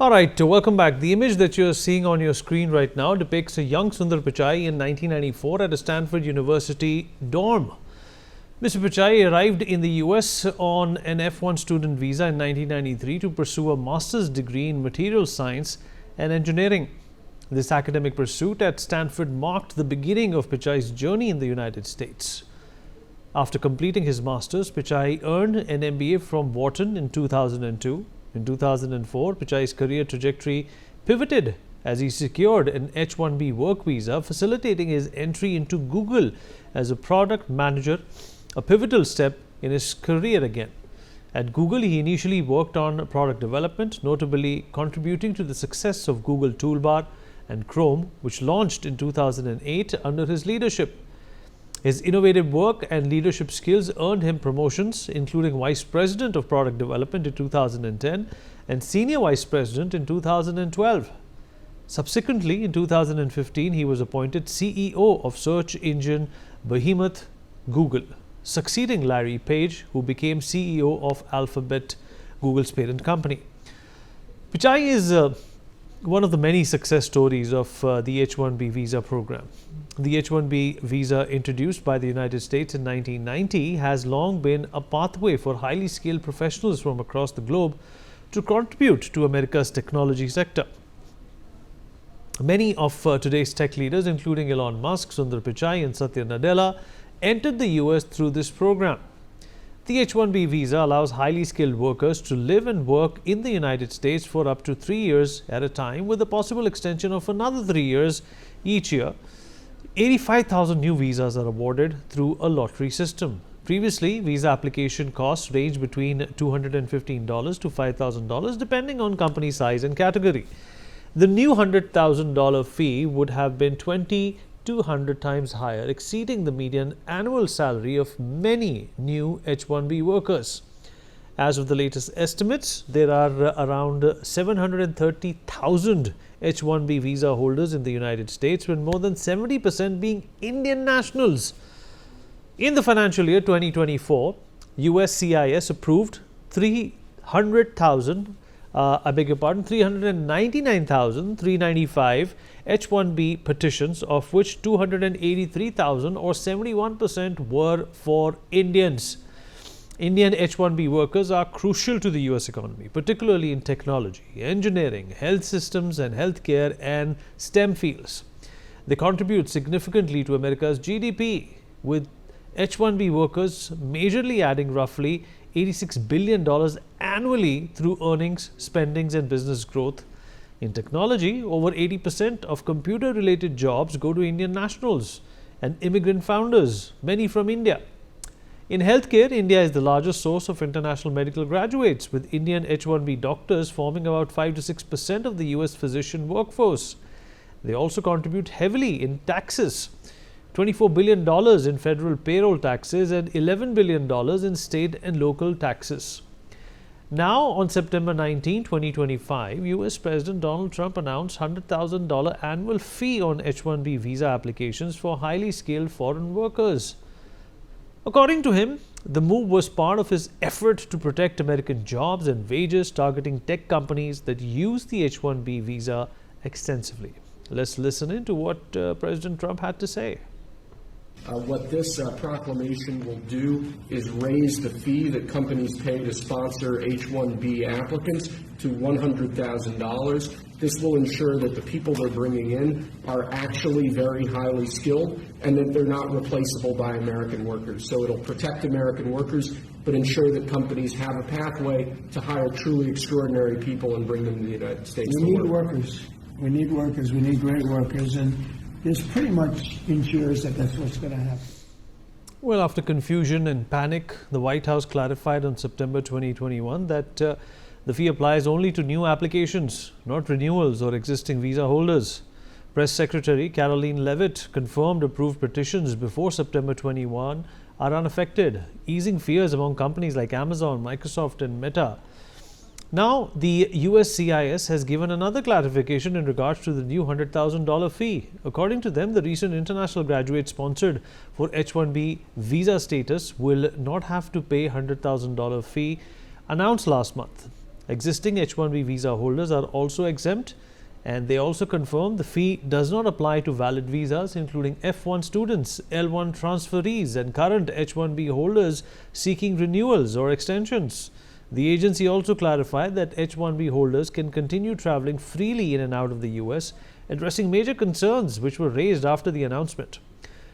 Alright, welcome back. The image that you're seeing on your screen right now depicts a young Sundar Pichai in 1994 at a Stanford University dorm. Mr. Pichai arrived in the US on an F1 student visa in 1993 to pursue a master's degree in material science and engineering. This academic pursuit at Stanford marked the beginning of Pichai's journey in the United States. After completing his master's, Pichai earned an MBA from Wharton in 2002. In 2004, Pichai's career trajectory pivoted as he secured an H1-B work visa, facilitating his entry into Google as a product manager, a pivotal step in his career again. At Google, he initially worked on product development, notably contributing to the success of Google Toolbar and Chrome, which launched in 2008 under his leadership. His innovative work and leadership skills earned him promotions, including Vice President of Product Development in 2010 and Senior Vice President in 2012. Subsequently, in 2015, he was appointed CEO of search engine behemoth Google, succeeding Larry Page, who became CEO of Alphabet, Google's parent company. Pichai is one of the many success stories of the H1-B visa program. The H1-B visa, introduced by the United States in 1990, has long been a pathway for highly skilled professionals from across the globe to contribute to America's technology sector. Many of today's tech leaders, including Elon Musk, Sundar Pichai and Satya Nadella, entered the US through this program. The H1-B visa allows highly skilled workers to live and work in the United States for up to 3 years at a time, with a possible extension of another 3 years each year. 85,000 new visas are awarded through a lottery system. Previously, visa application costs ranged between $215 to $5,000 depending on company size and category. The new $100,000 fee would have been 200 times higher, exceeding the median annual salary of many new H1-B workers. As of the latest estimates, there are around 730,000 H1-B visa holders in the United States, with more than 70% being Indian nationals. In the financial year 2024, USCIS approved 399,395 H1-B petitions, of which 283,000 or 71% were for Indians. Indian H1-B workers are crucial to the US economy, particularly in technology, engineering, health systems and healthcare and STEM fields. They contribute significantly to America's GDP, with H1-B workers majorly adding roughly $86 billion annually through earnings, spendings and business growth. In technology, over 80% of computer-related jobs go to Indian nationals and immigrant founders, many from India. In healthcare, India is the largest source of international medical graduates, with Indian H1-B doctors forming about 5 to 6% of the US physician workforce. They also contribute heavily in taxes, $24 billion in federal payroll taxes and $11 billion in state and local taxes. Now, on September 19, 2025, US President Donald Trump announced $100,000 annual fee on H1-B visa applications for highly skilled foreign workers. According to him, the move was part of his effort to protect American jobs and wages, targeting tech companies that use the H1-B visa extensively. Let's listen in to what President Trump had to say. What this proclamation will do is raise the fee that companies pay to sponsor H-1B applicants to $100,000. This will ensure that the people they're bringing in are actually very highly skilled and that they're not replaceable by American workers. So it'll protect American workers, but ensure that companies have a pathway to hire truly extraordinary people and bring them to the United States. We need workers. We need workers. We need great workers. And this pretty much ensures that that's what's going to happen. Well, after confusion and panic, the White House clarified on September 2021 that the fee applies only to new applications, not renewals or existing visa holders. Press Secretary Caroline Leavitt confirmed approved petitions before September 21 are unaffected, easing fears among companies like Amazon, Microsoft and Meta. Now, the USCIS has given another clarification in regards to the new $100,000 fee. According to them, the recent international graduate sponsored for H1-B visa status will not have to pay $100,000 fee announced last month. Existing H1B visa holders are also exempt, and they also confirm the fee does not apply to valid visas, including F1 students, L1 transferees, and current H1B holders seeking renewals or extensions. The agency also clarified that H1B holders can continue traveling freely in and out of the US, addressing major concerns which were raised after the announcement.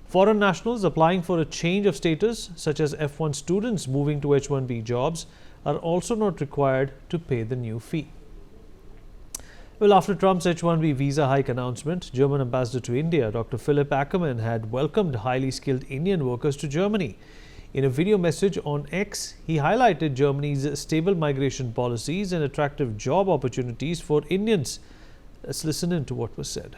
Foreign nationals applying for a change of status, such as F1 students moving to H1B jobs, are also not required to pay the new fee. Well, after Trump's H1B visa hike announcement, German ambassador to India, Dr. Philip Ackerman, had welcomed highly skilled Indian workers to Germany. In a video message on X, he highlighted Germany's stable migration policies and attractive job opportunities for Indians. Let's listen in to what was said.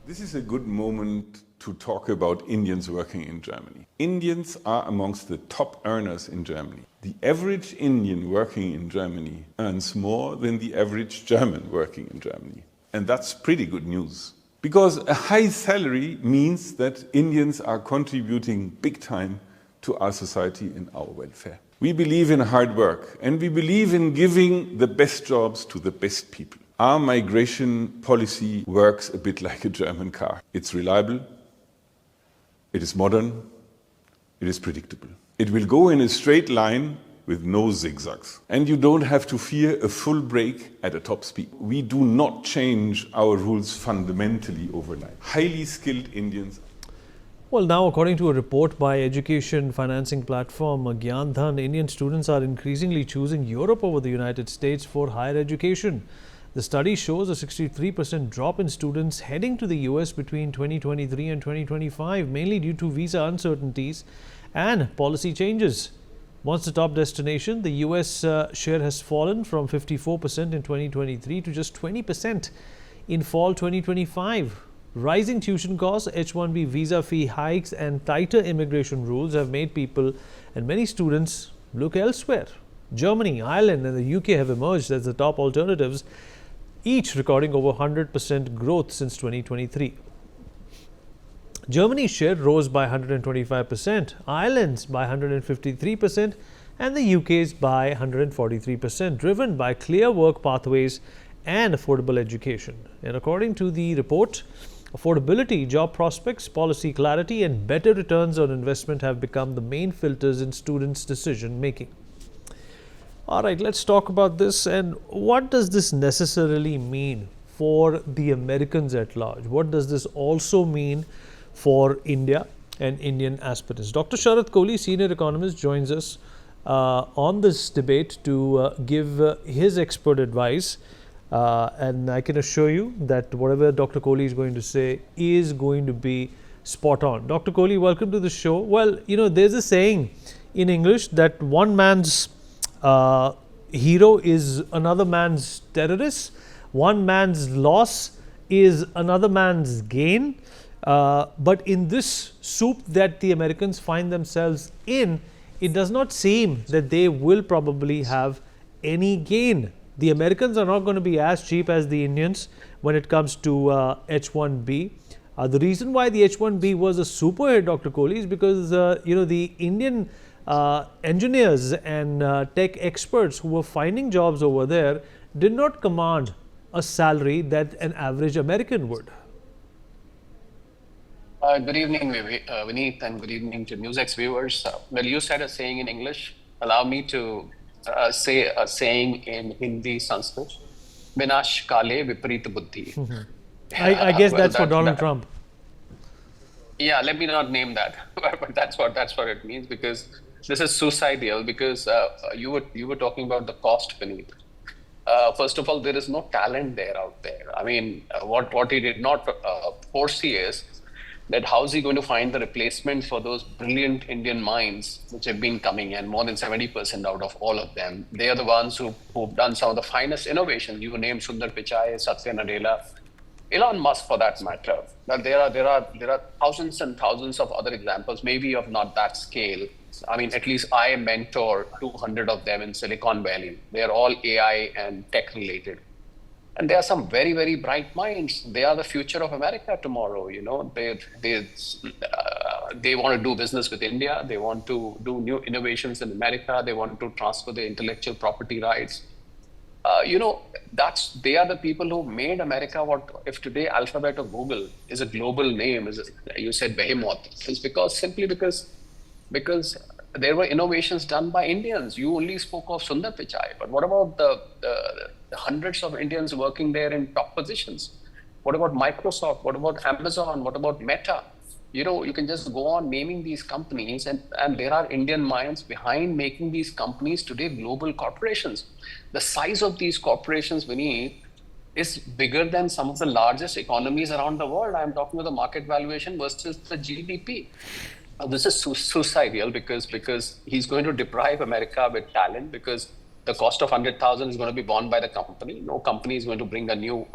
This is a good moment to talk about Indians working in Germany. Indians are amongst the top earners in Germany. The average Indian working in Germany earns more than the average German working in Germany. And that's pretty good news. Because a high salary means that Indians are contributing big time to our society and our welfare. We believe in hard work, and we believe in giving the best jobs to the best people. Our migration policy works a bit like a German car. It's reliable, it is modern, it is predictable. It will go in a straight line with no zigzags. And you don't have to fear a full brake at a top speed. We do not change our rules fundamentally overnight. Highly skilled Indians. Well, now, according to a report by education financing platform Gyandhan, Indian students are increasingly choosing Europe over the United States for higher education. The study shows a 63% drop in students heading to the US between 2023 and 2025, mainly due to visa uncertainties and policy changes. Once the top destination, the US share has fallen from 54% in 2023 to just 20% in fall 2025. Rising tuition costs, H1B visa fee hikes, and tighter immigration rules have made people and many students look elsewhere. Germany, Ireland, and the UK have emerged as the top alternatives, each recording over 100% growth since 2023. Germany's share rose by 125%, Ireland's by 153%, and the UK's by 143%, driven by clear work pathways and affordable education. And according to the report, affordability, job prospects, policy clarity, and better returns on investment have become the main filters in students' decision making. All right, let's talk about this. And what does this necessarily mean for the Americans at large? What does this also mean for India and Indian aspirants? Dr. Sharath Kohli, senior economist, joins us on this debate to give his expert advice. And I can assure you that whatever Dr. Kohli is going to say is going to be spot on. Dr. Kohli, welcome to the show. Well, there's a saying in English that one man's hero is another man's terrorist. One man's loss is another man's gain. But in this soup that the Americans find themselves in, it does not seem that they will probably have any gain. The Americans are not going to be as cheap as the Indians when it comes to H1B. The reason why the H1B was a super hit, Dr. Kohli, is because the Indian engineers and tech experts who were finding jobs over there did not command a salary that an average American would. Good evening, Vineet, and good evening to NewsX viewers. Well, you said a saying in English. Allow me to say a saying in Hindi, Sanskrit. Vinash kale viparita buddhi. I guess that's for Donald Trump. Yeah, let me not name that, but that's what it means, because this is suicidal. Because you were talking about the cost, Vineet. First of all, there is no talent there out there. I mean, what he did not foresee is that how is he going to find the replacement for those brilliant Indian minds which have been coming in, more than 70% out of all of them. They are the ones who've done some of the finest innovations. You named Sundar Pichai, Satya Nadella, Elon Musk for that matter. Now, there are thousands and thousands of other examples, maybe of not that scale. I mean, at least I mentor 200 of them in Silicon Valley. They are all AI and tech related. And there are some very, very bright minds. They are the future of America tomorrow. They want to do business with India. They want to do new innovations in America. They want to transfer their intellectual property rights. they are the people who made America what, if today Alphabet or Google is a global name, you said behemoth, it's simply because there were innovations done by Indians. You only spoke of Sundar Pichai, but what about the hundreds of Indians working there in top positions? What about Microsoft? What about Amazon? What about Meta? You can just go on naming these companies, and there are Indian minds behind making these companies today global corporations. The size of these corporations, Vineet, is bigger than some of the largest economies around the world. I'm talking about the market valuation versus the GDP. This is suicidal because he's going to deprive America with talent, because the cost of 100,000 is going to be borne by the company. No company is going to bring a new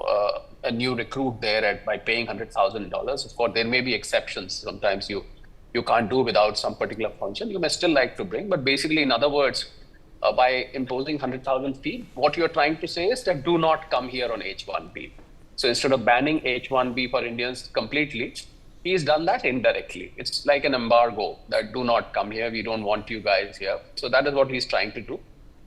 recruit there by paying $100,000. Of course, there may be exceptions. Sometimes you can't do without some particular function. You may still like to bring, but basically, in other words, by imposing 100,000 fee, what you're trying to say is that do not come here on H1-B. So instead of banning H1-B for Indians completely, he's done that indirectly. It's like an embargo that do not come here. We don't want you guys here. So that is what he's trying to do.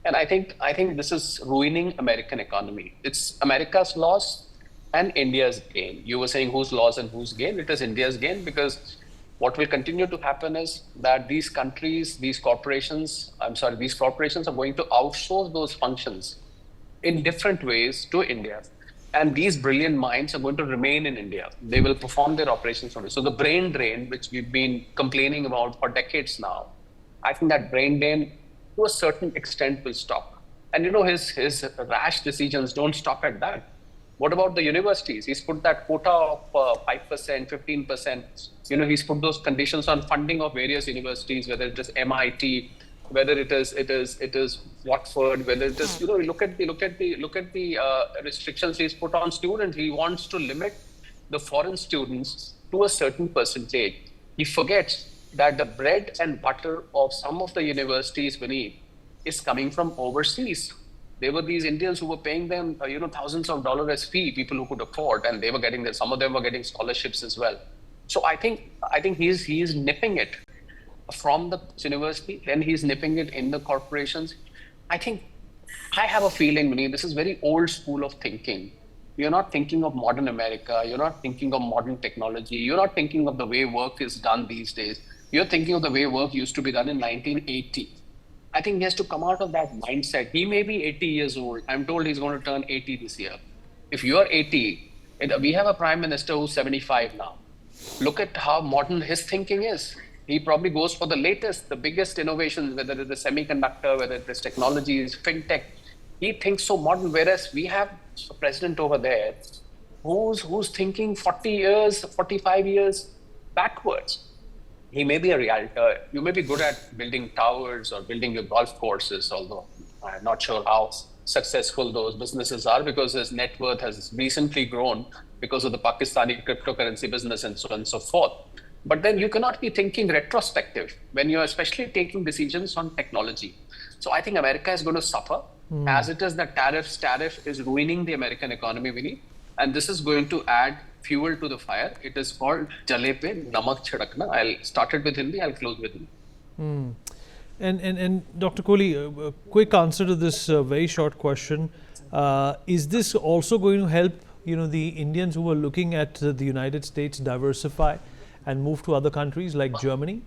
And I think this is ruining American economy. It's America's loss and India's gain. You were saying whose loss and whose gain? It is India's gain, because what will continue to happen is that these corporations are going to outsource those functions in different ways to India. And these brilliant minds are going to remain in India. They will perform their operations from it. So the brain drain, which we've been complaining about for decades now, I think that brain drain to a certain extent will stop. And his rash decisions don't stop at that. What about the universities? He's put that quota of 5%, 15%. He's put those conditions on funding of various universities, whether it is MIT, whether it is Watford, whether it is, look at the restrictions he's put on students. He wants to limit the foreign students to a certain percentage. He forgets that the bread and butter of some of the universities beneath is coming from overseas. There were these Indians who were paying them, thousands of dollars as fee, people who could afford, and they were getting some of them were getting scholarships as well. So I think he's nipping it from the university, then he's nipping it in the corporations. I have a feeling, Mani, this is very old school of thinking. You're not thinking of modern America. You're not thinking of modern technology. You're not thinking of the way work is done these days. You're thinking of the way work used to be done in 1980. I think he has to come out of that mindset. He may be 80 years old. I'm told he's going to turn 80 this year. If you're 80, we have a prime minister who's 75 now. Look at how modern his thinking is. He probably goes for the latest, the biggest innovations, whether it is semiconductor, whether it is technologies, fintech. He thinks so modern, whereas we have a president over there who's thinking 40 years, 45 years backwards. He may be a realtor. You may be good at building towers or building your golf courses, although I'm not sure how successful those businesses are, because his net worth has recently grown because of the Pakistani cryptocurrency business and so on and so forth. But then you cannot be thinking retrospective when you're especially taking decisions on technology. So I think America is going to suffer. As it is, the tariff is ruining the American economy, Vinny. And this is going to add fuel to the fire. It is called Jale Pe Namak Chhadakna. I'll start it with Hindi, I'll close with Hindi. And Dr. Kohli, a quick answer to this very short question. Is this also going to help, the Indians who are looking at the United States diversify and move to other countries like Germany?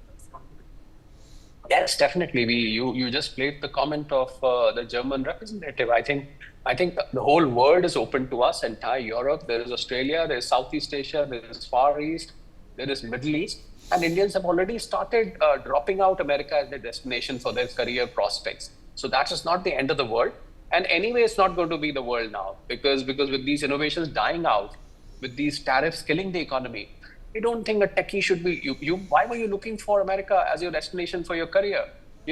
Yes, definitely. You just played the comment of the German representative. I think the whole world is open to us, entire Europe. There is Australia, there is Southeast Asia, there is Far East, there is Middle East. And Indians have already started dropping out America as their destination for their career prospects. So that is not the end of the world. And anyway, it's not going to be the world now, because with these innovations dying out, with these tariffs killing the economy, I don't think a techie should be, why were you looking for America as your destination for your career?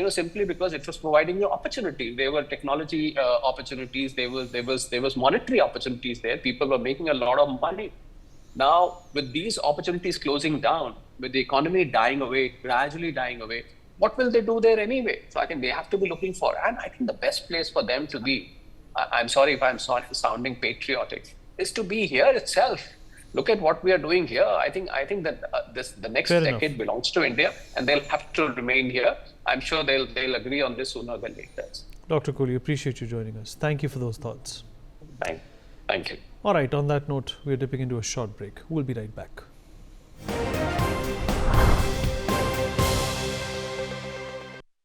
Simply because it was providing you opportunity. There were technology opportunities, there was monetary opportunities there. People were making a lot of money. Now, with these opportunities closing down, with the economy dying away, gradually dying away, what will they do there anyway? So I think they have to be looking for, and I think the best place for them to be, I'm sorry if I'm sounding patriotic, is to be here itself. Look at what we are doing here. I think that the next decade belongs to India, and they'll have to remain here. I'm sure they'll agree on this sooner than later. Dr. Kohli, appreciate you joining us. Thank you for those thoughts. Thank you. All right, on that note, we're dipping into a short break. We'll be right back.